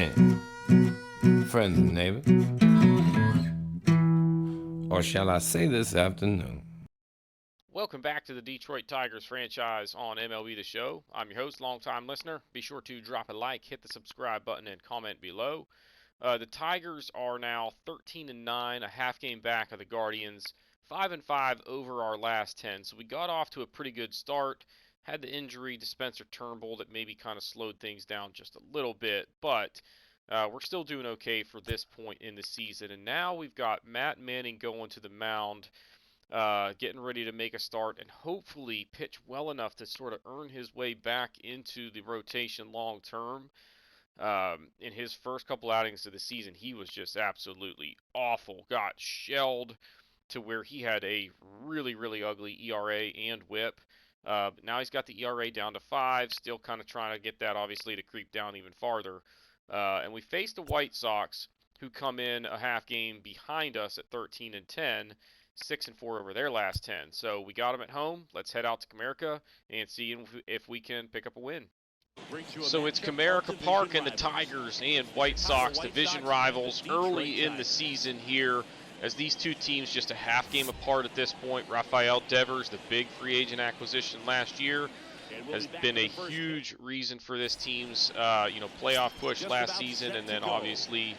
in, friends and neighbors, or shall I say this afternoon. Welcome back to the Detroit Tigers franchise on MLB the Show. I'm your host, longtime listener. Be sure to drop a like, hit the subscribe button, and comment below. The Tigers are now 13-9, a half game back of the Guardians, 5-5 over our last 10. So we got off to a pretty good start. Had the injury to Spencer Turnbull that maybe kind of slowed things down just a little bit, but we're still doing okay for this point in the season. And now we've got Matt Manning going to the mound, getting ready to make a start and hopefully pitch well enough to sort of earn his way back into the rotation long term. In his first couple outings of the season, he was just absolutely awful. Got shelled to where he had a really, really ugly ERA and WHIP. Now he's got the ERA down to 5, still kind of trying to get that obviously to creep down even farther. And we face the White Sox, who come in a half game behind us at 13-10, 6-4 over their last 10. So we got them at home. Let's head out to Comerica and see if we can pick up a win. So it's Comerica Park, and the Tigers and White Sox, division rivals early in the season here, as these two teams just a half game apart at this point. Rafael Devers, the big free agent acquisition last year, has been a huge reason for this team's playoff push last season, and then obviously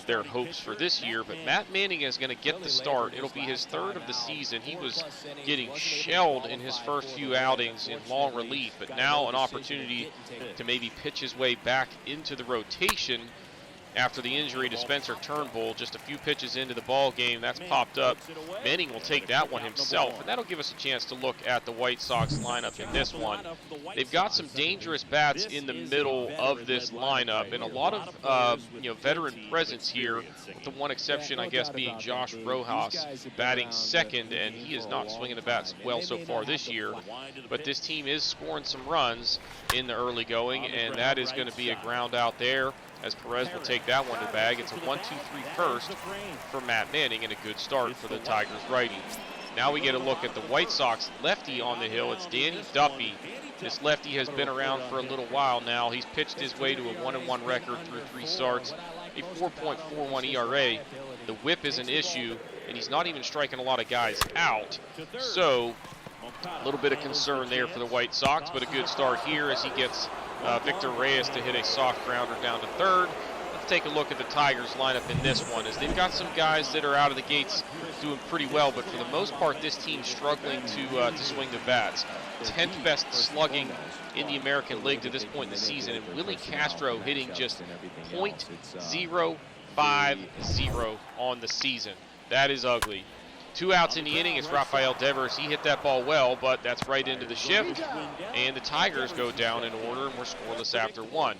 their hopes for this year. But Matt Manning is going to get the start. It'll be his third of the season. He was getting shelled in his first few outings in long relief, but now an opportunity to maybe pitch his way back into the rotation after the injury to Spencer Turnbull. Just a few pitches into the ball game, that's popped up. Manning will take that one himself, and that'll give us a chance to look at the White Sox lineup in this one. They've got some dangerous bats in the middle of this lineup, and a lot of veteran presence here, with the one exception, I guess, being Josh Rojas batting second, and he is not swinging the bats well so far this year. But this team is scoring some runs in the early going, and that is going to be a ground out there, as Perez will take that one to bag. It's a 1-2-3 first for Matt Manning, and a good start for the Tigers righty. Now we get a look at the White Sox lefty on the hill. It's Danny Duffy. This lefty has been around for a little while now. He's pitched his way to a 1-1 record through 3 starts, a 4.41 ERA. The whip is an issue, and he's not even striking a lot of guys out. So a little bit of concern there for the White Sox, but a good start here as he gets Victor Reyes to hit a soft grounder down to third. Let's take a look at the Tigers lineup in this one, as they've got some guys that are out of the gates doing pretty well, but for the most part this team's struggling to swing the bats. 10th best slugging in the American League to this point in the season, and Willie Castro hitting just .050 on the season. That is ugly. 2 outs in the inning. It's Rafael Devers. He hit that ball well, but that's right into the shift. And the Tigers go down in order, and we're scoreless after 1.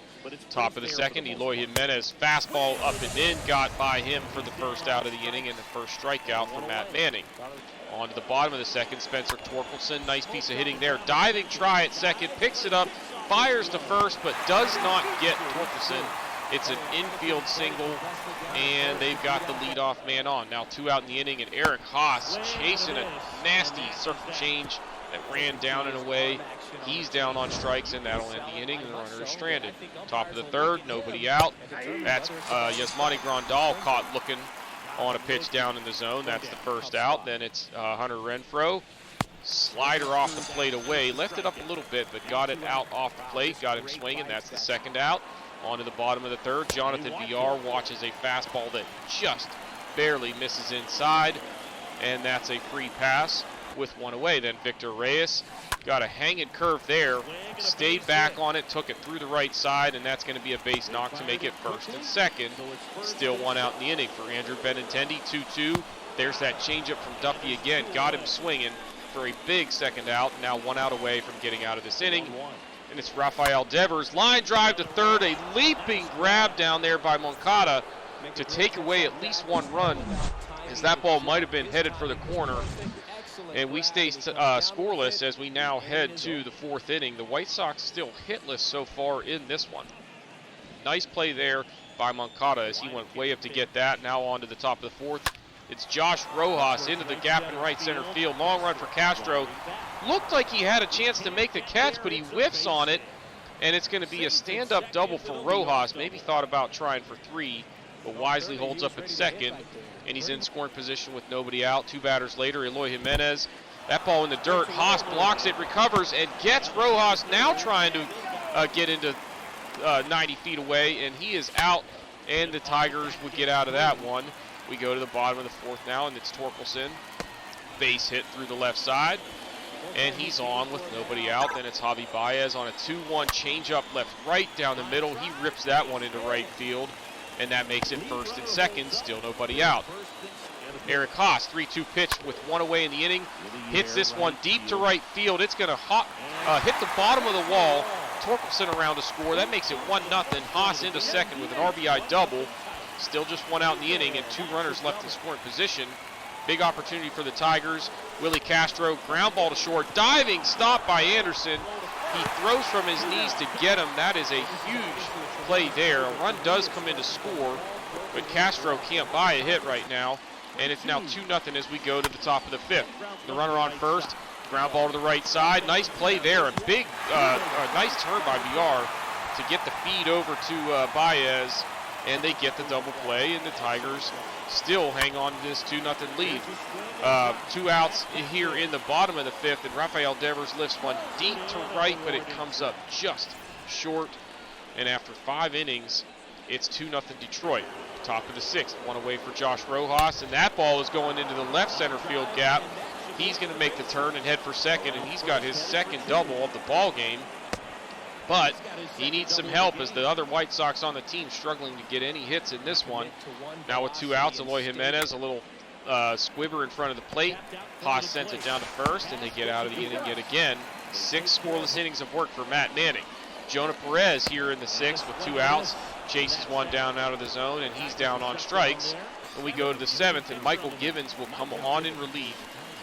Top of the second, Eloy Jimenez, fastball up and in, got by him for the first out of the inning and the first strikeout for Matt Manning. On to the bottom of the second, Spencer Torkelson, nice piece of hitting there. Diving try at second, picks it up, fires to first, but does not get Torkelson. It's an infield single, and they've got the leadoff man on. Now 2 out in the inning, and Eric Haas chasing a nasty circle change that ran down and away. He's down on strikes, and that'll end the inning, and the runner is stranded. Top of the third, nobody out. That's Yasmani Grandal caught looking on a pitch down in the zone. That's the first out. Then it's Hunter Renfroe. Slider off the plate away. Left it up a little bit, but got it out off the plate. Got him swinging. That's the second out. On to the bottom of the third, Jonathan Villar watches a fastball that just barely misses inside, and that's a free pass with 1 away. Then Victor Reyes got a hanging curve there, stayed back on it, took it through the right side, and that's going to be a base knock to make it first and second. Still 1 out in the inning for Andrew Benintendi, 2-2. There's that changeup from Duffy again, got him swinging for a big second out, now 1 out away from getting out of this inning. And it's Rafael Devers, line drive to third, a leaping grab down there by Moncada to take away at least 1 run, as that ball might have been headed for the corner. And we stay scoreless as we now head to the 4th inning. The White Sox still hitless so far in this one. Nice play there by Moncada as he went way up to get that. Now on to the top of the 4th. It's Josh Rojas into the gap in right center field. Long run for Castro. Looked like he had a chance to make the catch, but he whiffs on it. and it's going to be a stand-up double for Rojas. Maybe thought about trying for 3, but wisely holds up at second, and he's in scoring position with nobody out. 2 batters later, Eloy Jimenez. That ball in the dirt. Haas blocks it, recovers, and gets Rojas now trying to get into 90 feet away, and he is out, and the Tigers would get out of that one. We go to the bottom of the 4th now, and it's Torkelson. Base hit through the left side, and he's on with nobody out. Then it's Javi Baez on a 2-1 changeup left-right down the middle. He rips that one into right field, and that makes it 1st and 2nd, still nobody out. Eric Haas, 3-2 pitch with 1 away in the inning, hits this one deep to right field. It's going to hit the bottom of the wall. Torkelson around to score. That makes it 1-0. Haas into second with an RBI double. Still just 1 out in the inning and 2 runners left in scoring position. Big opportunity for the Tigers. Willie Castro, ground ball to short. Diving stop by Anderson. He throws from his knees to get him. That is a huge play there. A run does come in to score, but Castro can't buy a hit right now. And it's now 2-0 as we go to the top of the 5th. The runner on first, ground ball to the right side. Nice play there. A big, nice turn by VR to get the feed over to Baez, and they get the double play, and the Tigers still hang on to this 2-0 lead. 2 outs here in the bottom of the 5th, and Rafael Devers lifts one deep to right, but it comes up just short. And after 5 innings, it's 2-0 Detroit. Top of the 6th, 1 away for Josh Rojas, and that ball is going into the left center field gap. He's going to make the turn and head for second, and he's got his 2nd double of the ball game. But he needs some help as the other White Sox on the team struggling to get any hits in this one. Now with 2 outs, Eloy Jimenez, a little squibber in front of the plate. Haas sends it down to first, and they get out of the inning yet again. 6 scoreless innings of work for Matt Manning. Jonah Perez here in the 6th with 2 outs. Chases one down out of the zone, and he's down on strikes. And we go to the 7th, and Michael Givens will come on in relief.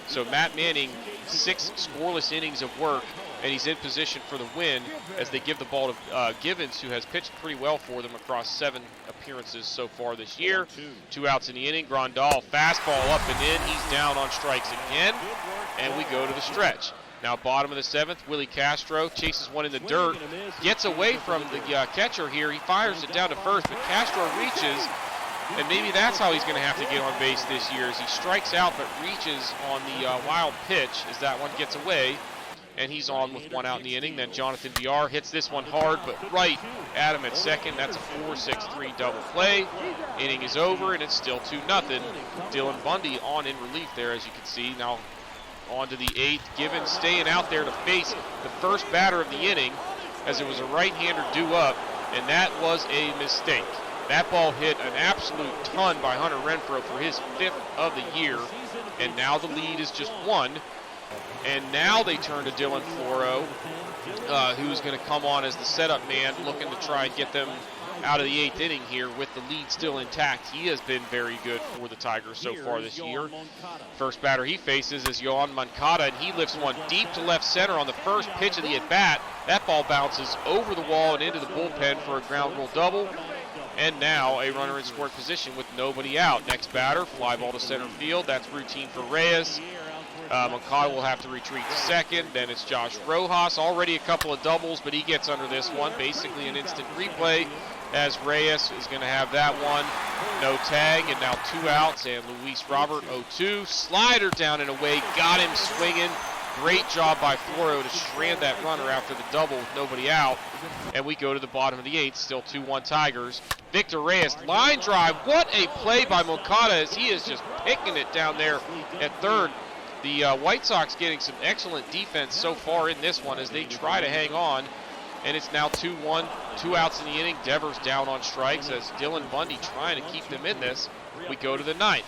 So Matt Manning, 6 scoreless innings of work, and he's in position for the win as they give the ball to Givens, who has pitched pretty well for them across 7 appearances so far this year. 2 outs in the inning. Grandal, fastball up and in. He's down on strikes again, and we go to the stretch. Now bottom of the 7th, Willie Castro chases one in the dirt, gets away from the catcher here. He fires it down to first, but Castro reaches, and maybe that's how he's going to have to get on base this year, as he strikes out but reaches on the wild pitch as that one gets away, and he's on with 1 out in the inning. Then Jonathan VR hits this one hard but right at him at second. That's a 4-6-3 double play. Inning is over, and it's still 2-0. Dylan Bundy on in relief there, as you can see. Now on to the 8th. Givens staying out there to face the first batter of the inning, as it was a right-hander due up, and that was a mistake. That ball hit an absolute ton by Hunter Renfroe for his 5th of the year, and now the lead is just 1. And now they turn to Dylan Floro, who's going to come on as the setup man, looking to try and get them out of the 8th inning here with the lead still intact. He has been very good for the Tigers so far this year. First batter he faces is Yohan Moncada, and he lifts one deep to left center on the first pitch of the at-bat. That ball bounces over the wall and into the bullpen for a ground rule double. And now a runner in scoring position with nobody out. Next batter, fly ball to center field. That's routine for Reyes. Moncada will have to retreat to second. Then it's Josh Rojas. Already a couple of doubles, but he gets under this one. Basically an instant replay, as Reyes is going to have that one. No tag, and now 2 outs, and Luis Robert 0-2. Slider down and away, got him swinging. Great job by Floro to strand that runner after the double with nobody out. And we go to the bottom of the 8th, still 2-1 Tigers. Victor Reyes, line drive. What a play by Moncada, as he is just picking it down there at third. The White Sox getting some excellent defense so far in this one as they try to hang on. And it's now 2-1, 2 outs in the inning. Devers down on strikes as Dylan Bundy trying to keep them in this. We go to the 9th.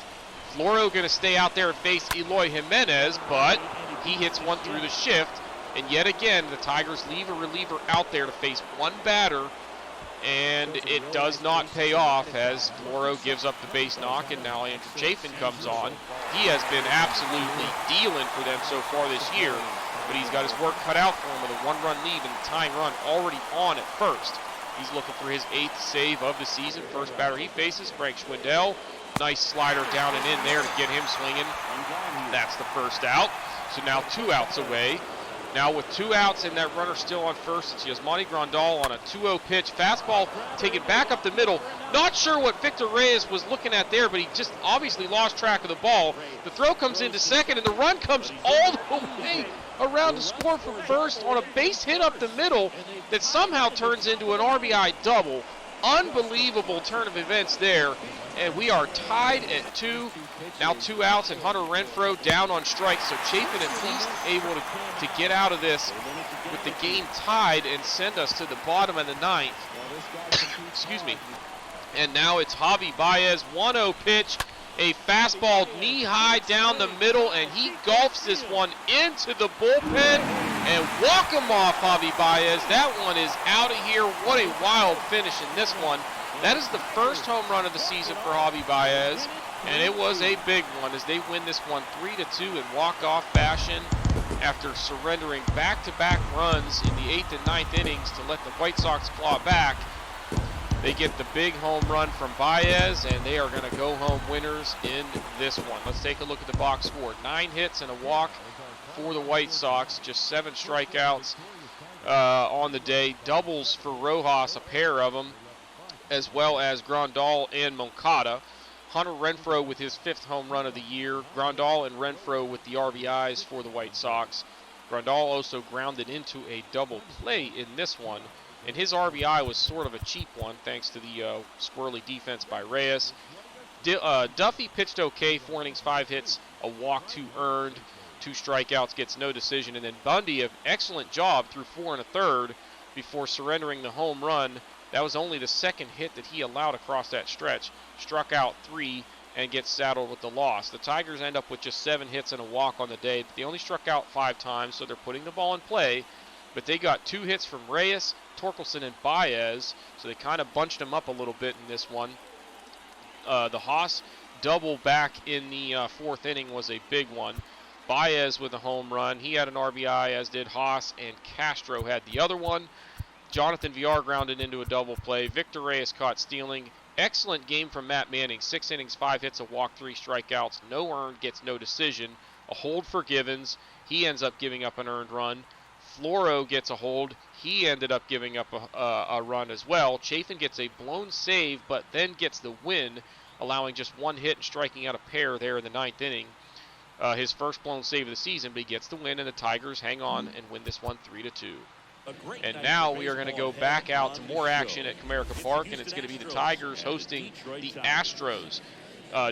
Floro going to stay out there and face Eloy Jimenez, but he hits one through the shift. And yet again, the Tigers leave a reliever out there to face one batter, and it does not pay off as Floro gives up the base knock, and now Andrew Chafin comes on. He has been absolutely dealing for them so far this year, but he's got his work cut out for him with a 1-run lead and the tying run already on at first. He's looking for his 8th save of the season. First batter he faces, Frank Schwindel. Nice slider down and in there to get him swinging. That's the first out. So now 2 outs away. Now with 2 outs and that runner still on first, it's Yasmani Grandal on a 2-0 pitch. Fastball taken back up the middle. Not sure what Victor Reyes was looking at there, but he just obviously lost track of the ball. The throw comes into second, and the run comes all the way around to score from first on a base hit up the middle that somehow turns into an RBI double. Unbelievable turn of events there, and we are tied at 2. Now 2 outs, and Hunter Renfroe down on strikes, so Chafin at least able to get out of this with the game tied and send us to the bottom of the 9th. Excuse me. And now it's Javi Baez, 1-0 pitch, a fastball knee-high down the middle, and he golfs this one into the bullpen, and walk him off, Javi Baez. That one is out of here. What a wild finish in this one. That is the first home run of the season for Javi Baez, and it was a big one as they win this one 3-2 in walk-off fashion after surrendering back-to-back runs in the 8th and 9th innings to let the White Sox claw back. They get the big home run from Baez, and they are going to go home winners in this one. Let's take a look at the box score. 9 hits and a walk for the White Sox, just 7 strikeouts on the day. Doubles for Rojas, a pair of them, as well as Grandal and Moncada. Hunter Renfroe with his 5th home run of the year. Grandal and Renfroe with the RBIs for the White Sox. Grandal also grounded into a double play in this one, and his RBI was sort of a cheap one thanks to the squirrely defense by Reyes. Duffy pitched okay, 4 innings, 5 hits, a walk, 2 earned, 2 strikeouts, gets no decision. And then Bundy, an excellent job through 4 1/3 before surrendering the home run. That was only the 2nd hit that he allowed across that stretch. Struck out 3 and gets saddled with the loss. The Tigers end up with just 7 hits and a walk on the day, but they only struck out 5 times, so they're putting the ball in play. But they got 2 hits from Reyes, Torkelson, and Baez, so they kind of bunched them up a little bit in this one. The Haas double back in the 4th inning was a big one. Baez with a home run. He had an RBI, as did Haas, and Castro had the other one. Jonathan Villar grounded into a double play. Victor Reyes caught stealing. Excellent game from Matt Manning. 6 innings, 5 hits, a walk, 3 strikeouts. No earned, gets no decision. A hold for Givens. He ends up giving up an earned run. Floro gets a hold. He ended up giving up a run as well. Chafin gets a blown save, but then gets the win, allowing just 1 hit and striking out a pair there in the 9th inning. His first blown save of the season, but he gets the win, and the Tigers hang on and win this one 3-2. And now we are going to go back out to more action at Comerica Park, and it's going to be the Tigers hosting the Astros.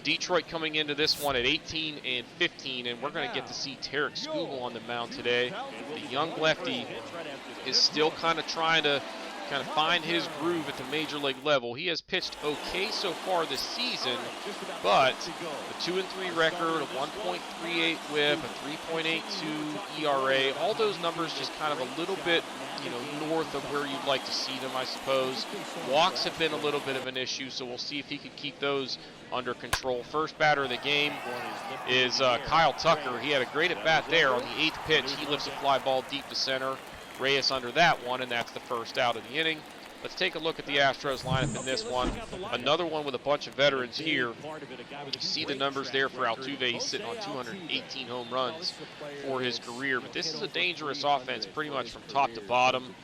Detroit coming into this one at 18-15, and we're going to get to see Tarek Skubal on the mound today. The young lefty is still kind of trying to find his groove at the major league level. He has pitched okay so far this season, but a 2-3 record, a 1.38 whip, a 3.82 ERA, all those numbers just kind of a little bit, north of where you'd like to see them, I suppose. Walks have been a little bit of an issue, so we'll see if he can keep those under control. First batter of the game is Kyle Tucker. He had a great at-bat there on the 8th pitch. He lifts a fly ball deep to center. Reyes under that one, and that's the first out of the inning. Let's take a look at the Astros lineup in this one. Another one with a bunch of veterans here. You see the numbers there for Altuve. He's sitting on 218 home runs for his career. But this is a dangerous offense pretty much from top to bottom.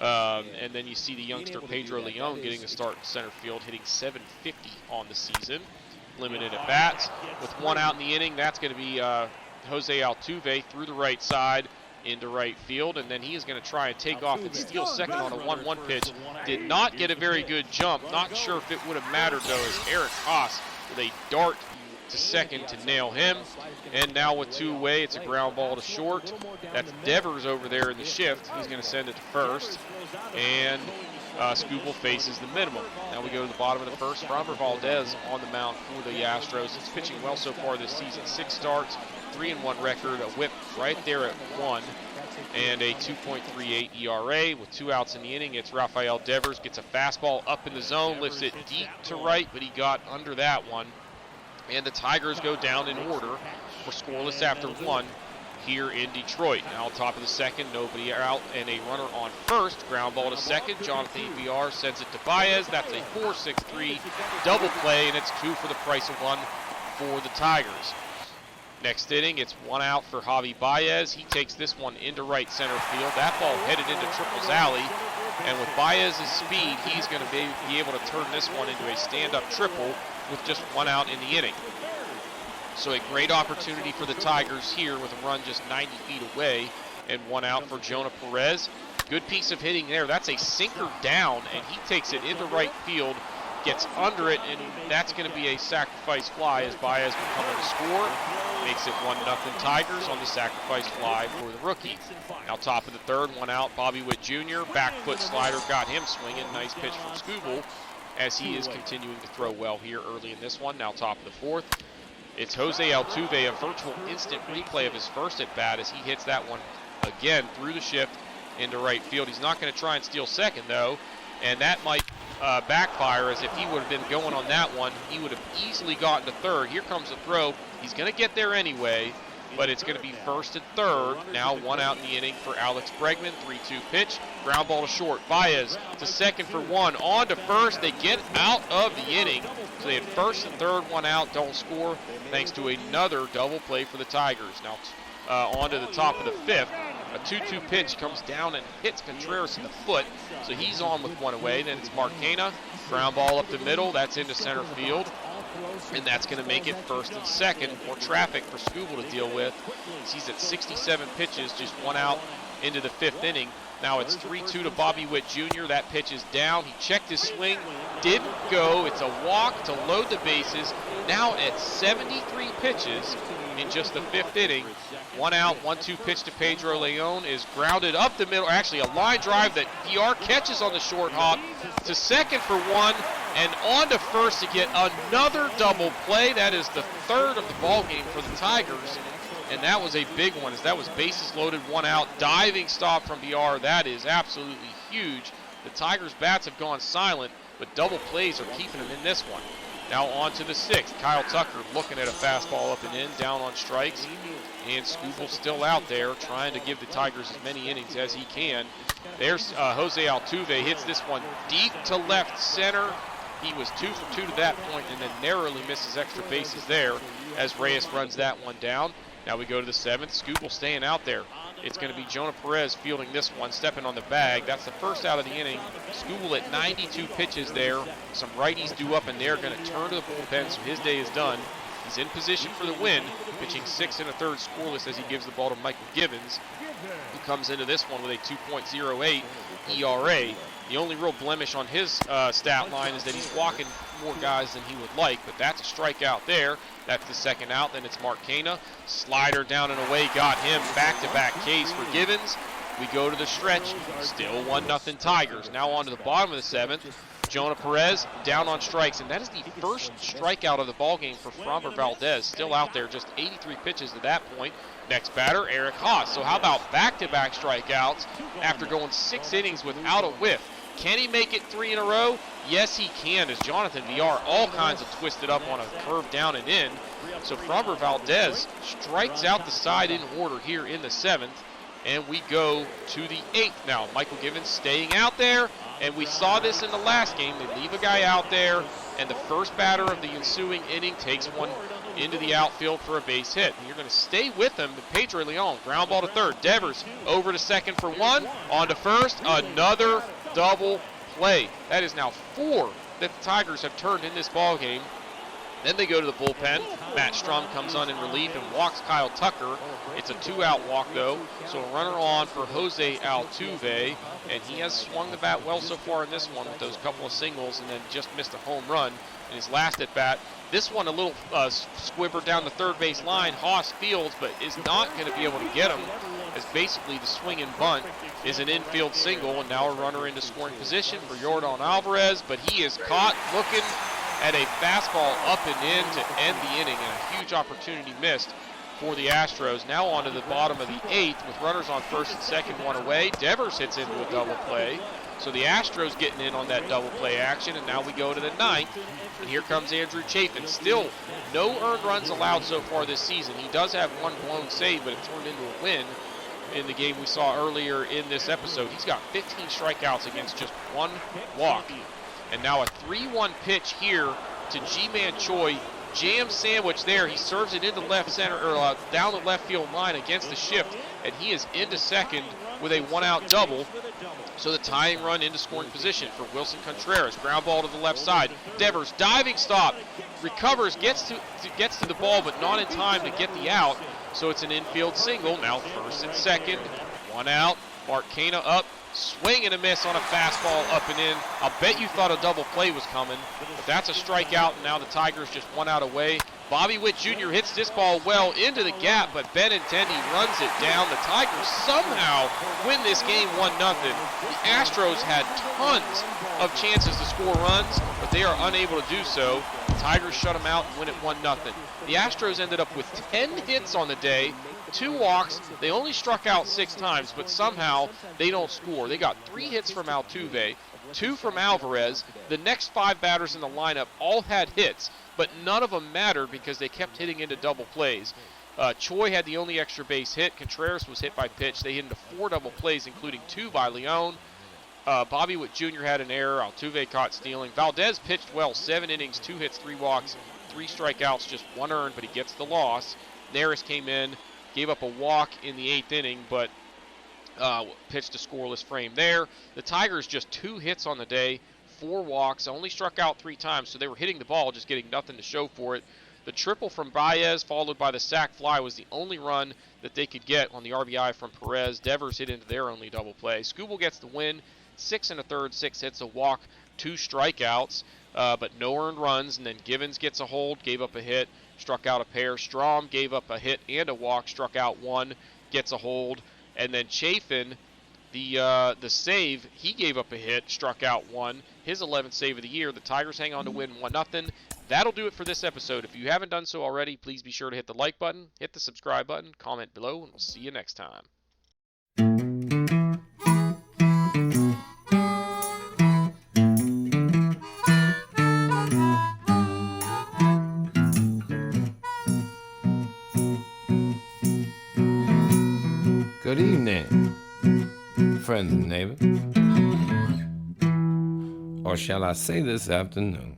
And then you see the youngster Pedro Leon getting a start in center field, hitting .750 on the season. Limited at bats. With 1 out in the inning, that's going to be Jose Altuve through the right side into right field, and then he is going to try and take off and steal second on a 1-1 pitch. Did not get a very good jump. Not sure if it would have mattered, though, as Eric Haas with a dart to second to nail him. And now with 2 away, it's a ground ball to short. That's Devers over there in the shift. He's going to send it to first, and Skubal faces the minimum. Now we go to the bottom of the first. Framber Valdez on the mound for the Astros. He's pitching well so far this season. 6 starts, 3-1 record, a whip right there at 1, and a 2.38 ERA. With 2 outs in the inning, it's Rafael Devers. Gets a fastball up in the zone, lifts it deep to right, but he got under that one. And the Tigers go down in order. We're scoreless after 1 here in Detroit. Now top of the second, nobody out, and a runner on first. Ground ball to second. Jonathan Villar sends it to Baez. That's a 4-6-3 double play, and it's 2 for the price of 1 for the Tigers. Next inning, it's 1 out for Javi Baez. He takes this one into right center field. That ball headed into Triples Alley. And with Baez's speed, he's going to be able to turn this one into a stand-up triple with just 1 out in the inning. So a great opportunity for the Tigers here with a run just 90 feet away and 1 out for Jonah Perez. Good piece of hitting there. That's a sinker down, and he takes it into right field, gets under it, and that's going to be a sacrifice fly as Baez will come in to score. Makes it 1-0 Tigers on the sacrifice fly for the rookie. Now top of the third, 1 out, Bobby Witt Jr. Back foot slider got him swinging. Nice pitch from Skubal as he is continuing to throw well here early in this one. Now top of the fourth, it's Jose Altuve, a virtual instant replay of his first at bat as he hits that one again through the shift into right field. He's not going to try and steal second though, and that might backfire, as if he would have been going on that one, he would have easily gotten to third. Here comes the throw. He's going to get there anyway, but it's going to be first and third. Now 1 out in the inning for Alex Bregman. 3-2 pitch. Ground ball to short. Baez to second for 1. On to first. They get out of the inning. So they had first and third, 1 out. Don't score thanks to another double play for the Tigers. Now on to the top of the fifth. A 2-2 pitch comes down and hits Contreras in the foot, so he's on with 1 away. Then it's Marquena, ground ball up the middle, that's into center field, and that's going to make it first and second. More traffic for Skubal to deal with. He's at 67 pitches, just 1 out into the 5th inning. Now it's 3-2 to Bobby Witt Jr. That pitch is down. He checked his swing, didn't go. It's a walk to load the bases. Now at 73 pitches in just the 5th inning. 1 out, 1-2 pitch to Pedro Leon is grounded up the middle. Actually, a line drive that VR catches on the short hop to second for 1 and on to first to get another double play. That is the 3rd of the ball game for the Tigers. And that was a big one, as that was bases loaded, 1 out, diving stop from VR. That is absolutely huge. The Tigers' bats have gone silent, but double plays are keeping them in this one. Now on to the 6th. Kyle Tucker looking at a fastball up and in, down on strikes. And Skubal still out there trying to give the Tigers as many innings as he can. There's Jose Altuve, hits this one deep to left center. He was 2 for 2 to that point and then narrowly misses extra bases there as Reyes runs that one down. Now we go to the 7th. Skubal staying out there. It's going to be Jonah Perez fielding this one, stepping on the bag. That's the first out of the inning. Skubal at 92 pitches there. Some righties due up, and they're going to turn to the bullpen, so his day is done. He's in position for the win, pitching 6 1/3 scoreless as he gives the ball to Michael Givens, who comes into this one with a 2.08 ERA. The only real blemish on his stat line is that he's walking more guys than he would like, but that's a strikeout there. That's the 2nd out. Then it's Marquena. Slider down and away, got him. Back-to-back Ks for Givens. We go to the stretch. Still 1-0 Tigers. Now on to the bottom of the 7th. Jonah Perez down on strikes, and that is the first strikeout of the ballgame for Framber Valdez. Still out there, just 83 pitches to that point. Next batter, Eric Haas. So how about back-to-back strikeouts after going 6 innings without a whiff? Can he make it 3 in a row? Yes, he can, as Jonathan VR all kinds of twisted up on a curve down and in. So Framber Valdez strikes out the side in order here in the 7th. And we go to the 8th now. Michael Givens staying out there, and we saw this in the last game. They leave a guy out there, and the first batter of the ensuing inning takes one into the outfield for a base hit. And you're going to stay with him. Pedro Leon, ground ball to third. Devers over to second for 1. On to first. Another double play. That is now 4 that the Tigers have turned in this ball game. Then they go to the bullpen. Matt Strum comes on in relief and walks Kyle Tucker. It's a 2-out walk, though. So a runner on for Jose Altuve. And he has swung the bat well so far in this one with those couple of singles and then just missed a home run in his last at-bat. This one a little squibber down the third base line. Haas fields, but is not going to be able to get him, as basically the swing and bunt is an infield single. And now a runner into scoring position for Yordan Alvarez, but he is caught looking at a fastball up and in to end the inning, and a huge opportunity missed for the Astros. Now on to the bottom of the 8th with runners on first and second, 1 away. Devers hits into a double play. So the Astros getting in on that double play action, and now we go to the 9th. And here comes Andrew Chafin. Still no earned runs allowed so far this season. He does have 1 blown save, but it turned into a win in the game we saw earlier in this episode. He's got 15 strikeouts against just 1 walk. And now a 3-1 pitch here to Ji-Man Choi. jam sandwich there. He serves it into left center, or down the left field line against the shift, and he is into second with a one-out double. So the tying run into scoring position for Wilson Contreras. Ground ball to the left side. Devers diving stop, recovers, gets to the ball, but not in time to get the out. So it's an infield single. Now first and second, one out. Bart Kana up, swing and a miss on a fastball up and in. I'll bet you thought a double play was coming, but that's a strikeout, and now the Tigers just one out away. Bobby Witt Jr. hits this ball well into the gap, but Benintendi runs it down. The Tigers somehow win this game 1-0. The Astros had tons of chances to score runs, but they are unable to do so. The Tigers shut them out and win it 1-0. The Astros ended up with 10 hits on the day, 2 walks. They only struck out 6 times, but somehow they don't score. They got 3 hits from Altuve, 2 from Alvarez. The next 5 batters in the lineup all had hits, but none of them mattered because they kept hitting into double plays. Choi had the only extra base hit. Contreras was hit by pitch. They hit into 4 double plays, including 2 by Leon. Bobby Witt Jr. had an error. Altuve caught stealing. Valdez pitched well, 7 innings, 2 hits, 3 walks, 3 strikeouts, just 1 earned, but he gets the loss. Neris came in, gave up a walk in the 8th inning, but pitched a scoreless frame there. The Tigers just 2 hits on the day, 4 walks, only struck out 3 times, so they were hitting the ball, just getting nothing to show for it. The triple from Baez, followed by the sac fly, was the only run that they could get on the RBI from Perez. Devers hit into their only double play. Skubal gets the win, 6 1/3, 6 hits, a walk, 2 strikeouts, but no earned runs. And then Givens gets a hold, gave up a hit, struck out a pair. Strom gave up a hit and a walk, struck out 1, gets a hold. And then Chafin, the save, he gave up a hit, struck out 1, his 11th save of the year. The Tigers hang on to win 1-0. That'll do it for this episode. If you haven't done so already, please be sure to hit the like button, hit the subscribe button, comment below, and we'll see you next time. Good evening, friends and neighbors. Or shall I say this afternoon?